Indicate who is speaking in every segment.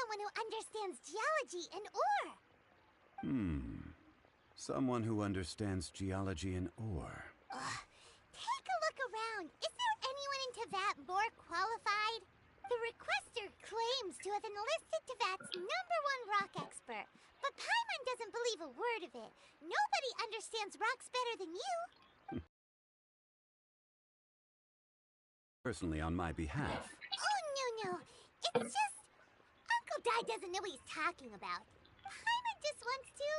Speaker 1: someone who understands geology and ore.
Speaker 2: Someone who understands geology and ore.
Speaker 1: Ugh. Take a look around. Is there anyone in Teyvat more qualified? The requester claims to have enlisted Teyvat's #1 rock expert, but Paimon doesn't believe a word of it. Nobody understands rocks better than you.
Speaker 2: Personally on my behalf.
Speaker 1: Oh, no. It's just... Uncle Dai doesn't know what he's talking about. Paimon just wants to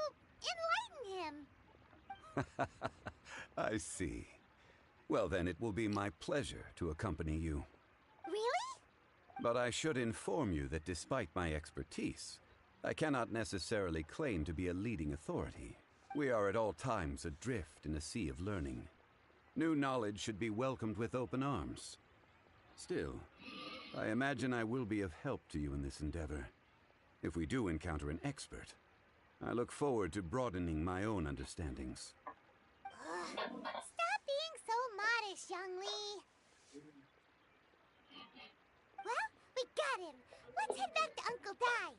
Speaker 1: enlighten him.
Speaker 2: I see. Well, then it will be my pleasure to accompany you.
Speaker 1: Really?
Speaker 2: But I should inform you that despite my expertise, I cannot necessarily claim to be a leading authority. We are at all times adrift in a sea of learning. New knowledge should be welcomed with open arms. Still, I imagine I will be of help to you in this endeavor. If we do encounter an expert, I look forward to broadening my own understandings.
Speaker 1: Stop being so modest, zhongli. Well, we got him. Let's head back to Uncle Dai.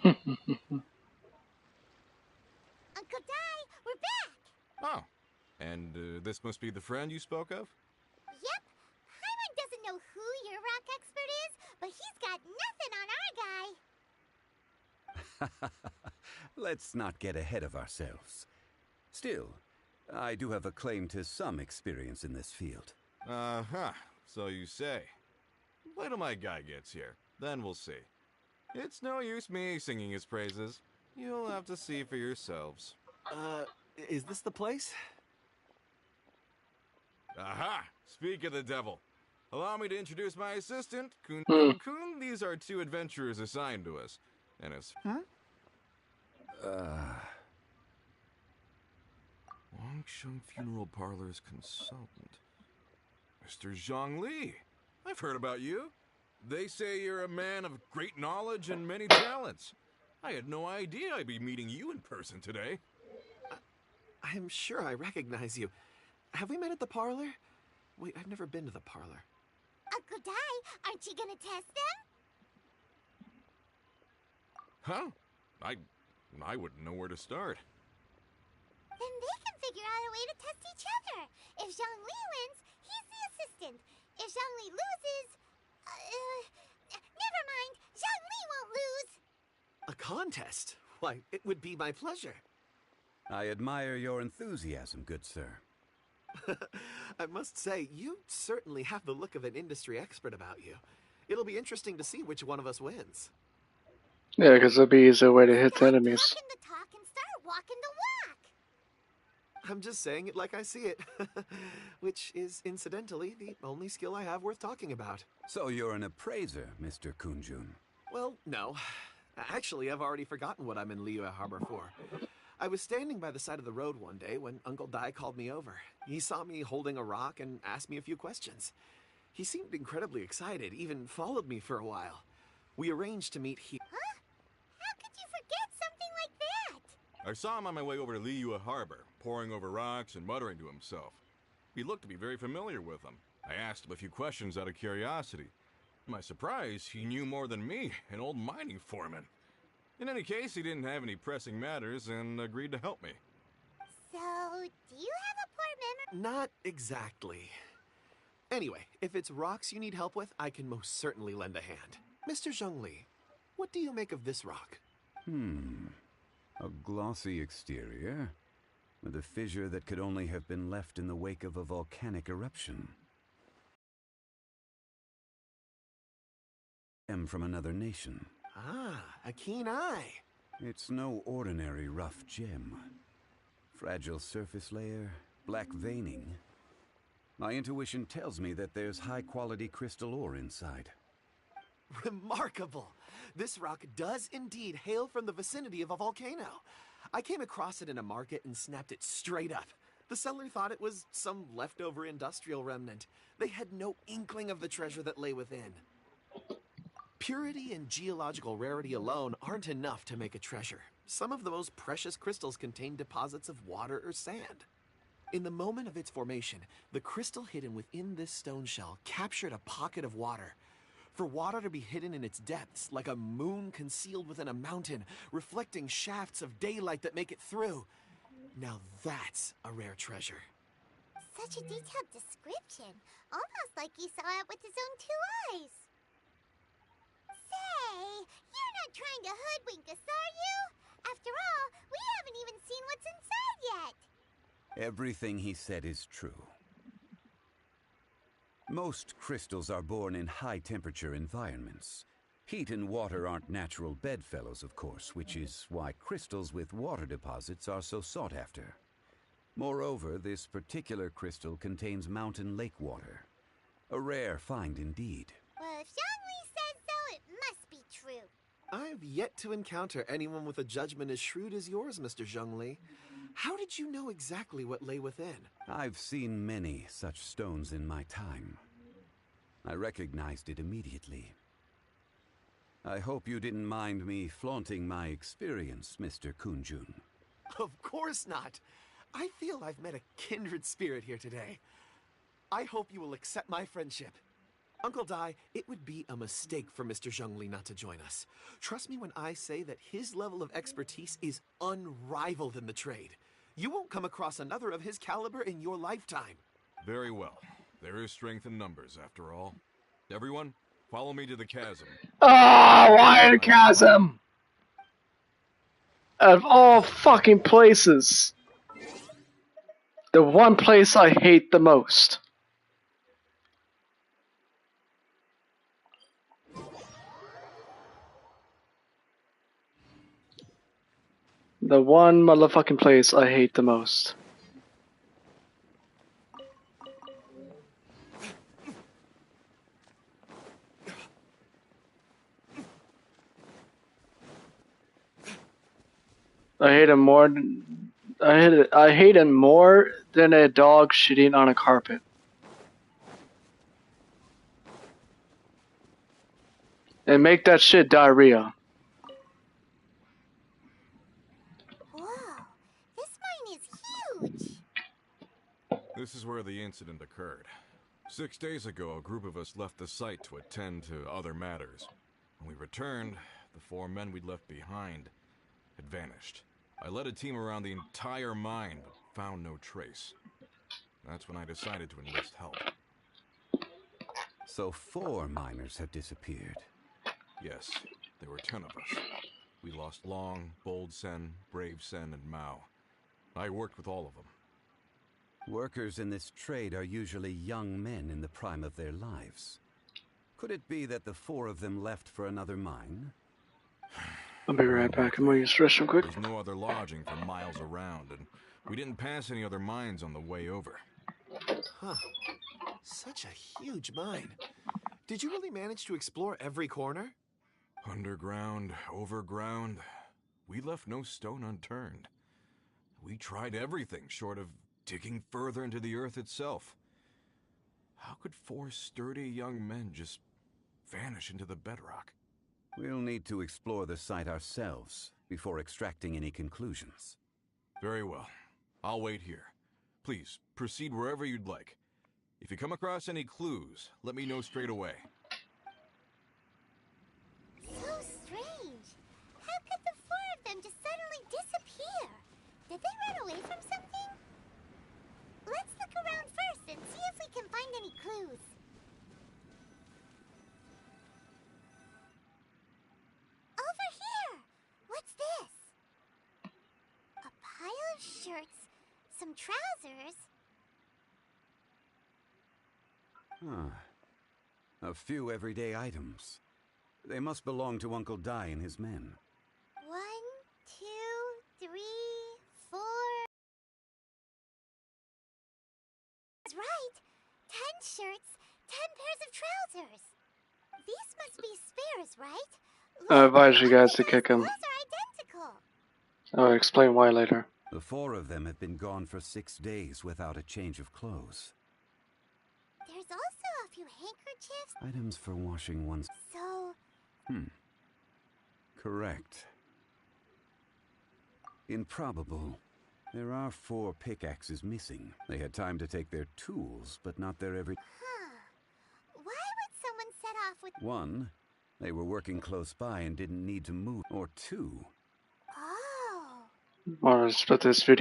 Speaker 1: Uncle Dai, we're back!
Speaker 3: Oh, and this must be the friend you spoke of?
Speaker 1: Yep. Paimon doesn't know who your rock expert is, but he's got nothing on our guy.
Speaker 2: Let's not get ahead of ourselves. Still, I do have a claim to some experience in this field.
Speaker 3: Uh-huh, so you say. Wait till my guy gets here, then we'll see. It's no use me singing his praises. You'll have to see for yourselves.
Speaker 4: Is this the place?
Speaker 3: Aha! Speak of the devil. Allow me to introduce my assistant, Kun. Kun. These are 2 adventurers assigned to us. And as... Longsheng Funeral Parlor's consultant. Mr. Zhongli. I've heard about you. They say you're a man of great knowledge and many talents. I had no idea I'd be meeting you in person today.
Speaker 4: I'm sure I recognize you. Have we met at the parlor? Wait, I've never been to the parlor.
Speaker 1: Uncle Dai, aren't you gonna test them?
Speaker 3: Huh? I wouldn't know where to start.
Speaker 1: Then they can figure out a way to test each other. If Zhongli wins, he's the assistant. If Zhongli loses... never mind. Zhongli won't lose.
Speaker 4: A contest? Why, it would be my pleasure.
Speaker 2: I admire your enthusiasm, good sir.
Speaker 4: I must say, you certainly have the look of an industry expert about you. It'll be interesting to see which one of us wins.
Speaker 5: Yeah, because it'll be an easier way to hit the enemies.
Speaker 1: Stop talking the talk and start walking the walk.
Speaker 4: I'm just saying it like I see it. Which is, incidentally, the only skill I have worth talking about.
Speaker 2: So you're an appraiser, Mr. Kunjun.
Speaker 4: Well, no. Actually, I've already forgotten what I'm in Liyue Harbor for. I was standing by the side of the road one day when Uncle Dai called me over. He saw me holding a rock and asked me a few questions. He seemed incredibly excited, even followed me for a while. We arranged to meet here.
Speaker 1: Huh? How could you forget something like that?
Speaker 3: I saw him on my way over to Liyue Harbor, poring over rocks and muttering to himself. He looked to be very familiar with them. I asked him a few questions out of curiosity. To my surprise, he knew more than me, an old mining foreman. In any case, he didn't have any pressing matters and agreed to help me.
Speaker 1: So, do you have a poor memory?
Speaker 4: Not exactly. Anyway, if it's rocks you need help with, I can most certainly lend a hand. Mr. Zhongli, what do you make of this rock?
Speaker 2: A glossy exterior, with a fissure that could only have been left in the wake of a volcanic eruption. Am from another nation.
Speaker 4: Ah, a keen eye.
Speaker 2: It's no ordinary rough gem. Fragile surface layer, black veining. My intuition tells me that there's high-quality crystal ore inside.
Speaker 4: Remarkable! This rock does indeed hail from the vicinity of a volcano. I came across it in a market and snapped it straight up. The seller thought it was some leftover industrial remnant. They had no inkling of the treasure that lay within. Purity and geological rarity alone aren't enough to make a treasure. Some of the most precious crystals contain deposits of water or sand. In the moment of its formation, the crystal hidden within this stone shell captured a pocket of water. For water to be hidden in its depths, like a moon concealed within a mountain, reflecting shafts of daylight that make it through. Now that's a rare treasure.
Speaker 1: Such a detailed description. Almost like you saw it with his own 2 eyes. Say, you're not trying to hoodwink us, are you? After all, we haven't even seen what's inside yet.
Speaker 2: Everything he said is true. Most crystals are born in high-temperature environments. Heat and water aren't natural bedfellows, of course, which is why crystals with water deposits are so sought after. Moreover, this particular crystal contains mountain lake water. A rare find indeed.
Speaker 1: Well, if zhongli says so, it must be true.
Speaker 4: I've yet to encounter anyone with a judgment as shrewd as yours, Mr. Zhongli. How did you know exactly what lay within?
Speaker 2: I've seen many such stones in my time. I recognized it immediately. I hope you didn't mind me flaunting my experience, Mr. Kunjun.
Speaker 4: Of course not. I feel I've met a kindred spirit here today. I hope you will accept my friendship. Uncle Dai, it would be a mistake for Mr. Zhongli not to join us. Trust me when I say that his level of expertise is unrivaled in the trade. You won't come across another of his caliber in your lifetime.
Speaker 3: Very well. There is strength in numbers, after all. Everyone, follow me to the chasm.
Speaker 5: Oh, why the chasm? Of all fucking places. The one place I hate the most. The one motherfucking place I hate the most. I hate him more. I hate him more than a dog shitting on a carpet. And make that shit diarrhea.
Speaker 1: Whoa, this mine is huge.
Speaker 3: This is where the incident occurred. 6 days ago, a group of us left the site to attend to other matters. When we returned, the 4 men we'd left behind had vanished. I led a team around the entire mine, but found no trace. That's when I decided to enlist help.
Speaker 2: So 4 miners have disappeared.
Speaker 3: Yes, there were 10 of us. We lost Long, Bold Sen, Brave Sen, and Mao. I worked with all of them.
Speaker 2: Workers in this trade are usually young men in the prime of their lives. Could it be that the 4 of them left for another mine?
Speaker 5: I'll be right back. I'm gonna use the restroom quick.
Speaker 3: There's no other lodging for miles around, and we didn't pass any other mines on the way over.
Speaker 4: Huh. Such a huge mine. Did you really manage to explore every corner?
Speaker 3: Underground, overground, we left no stone unturned. We tried everything short of digging further into the earth itself. How could 4 sturdy young men just vanish into the bedrock?
Speaker 2: We'll need to explore the site ourselves before extracting any conclusions.
Speaker 3: Very well. I'll wait here. Please, proceed wherever you'd like. If you come across any clues, let me know straight away.
Speaker 1: So strange. How could the 4 of them just suddenly disappear? Did they run away from something? Let's look around first and see if we can find any clues. Over here! What's this? A pile of shirts, some trousers.
Speaker 2: A few everyday items. They must belong to Uncle Dai and his men.
Speaker 1: 1, 2, 3, 4. That's right. 10 shirts, 10 pairs of trousers. These must be spares, right?
Speaker 5: I advise you guys
Speaker 1: Look,
Speaker 5: to kick him.
Speaker 1: Clothes are identical.
Speaker 5: I'll explain why later.
Speaker 2: The 4 of them have been gone for 6 days without a change of clothes.
Speaker 1: There's also a few handkerchiefs.
Speaker 2: Items for washing one's...
Speaker 1: So,
Speaker 2: Correct. Improbable. There are 4 pickaxes missing. They had time to take their tools, but not their every...
Speaker 1: why would someone set off with...
Speaker 2: 1, they were working close by and didn't need to move. Or 2,
Speaker 1: Oh.
Speaker 5: Or split this video.